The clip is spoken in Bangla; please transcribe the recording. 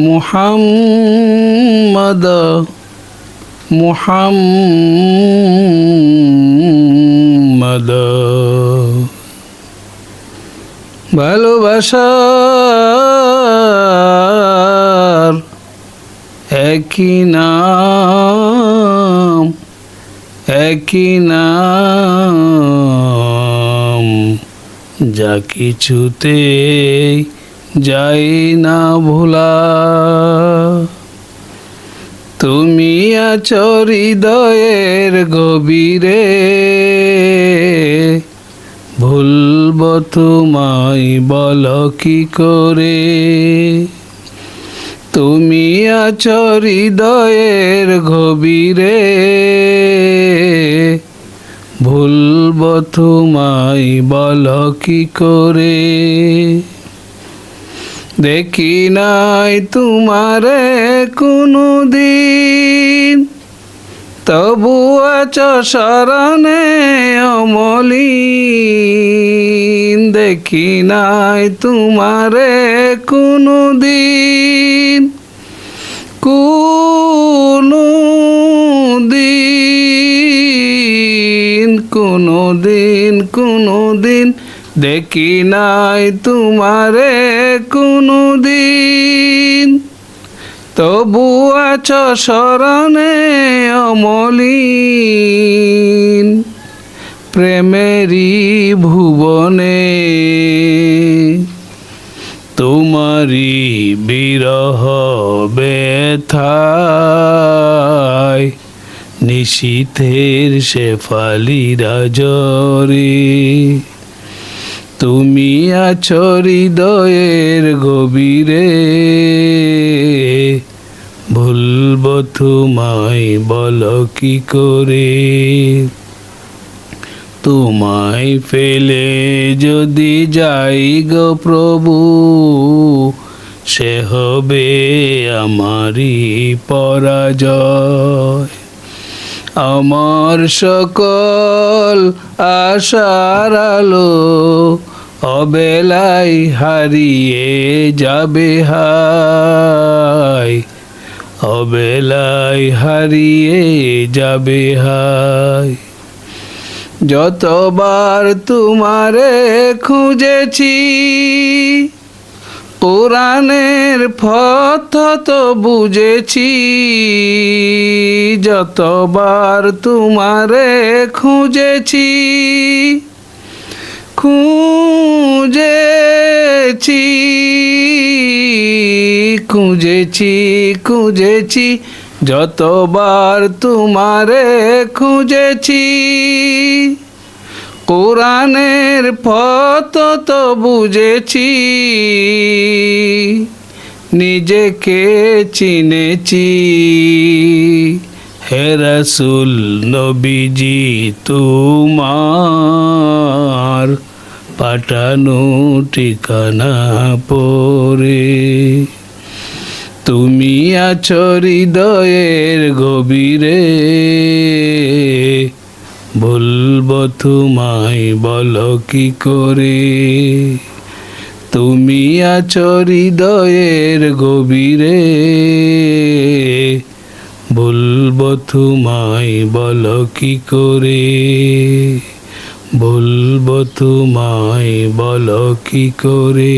মুহাম্মদ মুহাম্মদ। ভালোবাসার একই নাম, একই নাম, যা কিছুতে যাই না ভোলা। তুমি আছো হৃদয়ের গভীরে, ভুলব তোমায় বলো কি করে। তুমি আছো হৃদয়ের গভীরে, ভুলব তোমায় বলো কি করে। দেখি নাই তোমারে কোনো দিন, তবু আছো স্মরণে অমলিন। দেখি নাই তোমারে কোনো দিন, কোনো দিন, কোনো দিন, কোনো দিন দেখি নাই তোমারে কোনো দিন, তবু আছো স্মরণে অমলিন। প্রেমেরই ভুবনে তোমারি বিরহ ব্যথায়, নিশীথের শেফালিরা ঝরে। তুমি আছো হৃদয়ের গভীরে, ভুলব তোমায় বলো কি করে। তোমায় ফেলে যদি যাই গো প্রভু, সে হবে আমারই পরাজয়। আমার সকল আশার আলো অবেলায় হারিয়ে যাবে হায়, অবেলায় হারিয়ে যাবে হায়। যতবার তোমারে খুঁজেছি, কোরআনের পথ তো বুঝেছি। যতবার তোমারে খুঁজেছি, খুঁজেছি, খুঁজেছি, খুঁজেছি, যতবার তোমারে খুঁজেছি। কোরআনের পথ তো বুঝেছি, নিজেকে চিনেছি। হে রাসূল নবীজি তোমার পাঠানো ঠিকানা পড়ে। তুমি আছো হৃদয়ের গভীরে, ভুলব তোমায় বলো কি করে। তুমি আছো হৃদয়ের গভীরে, ভুলব তোমায় বলো কি করে। ভুলব তোমায় বলো কি করে।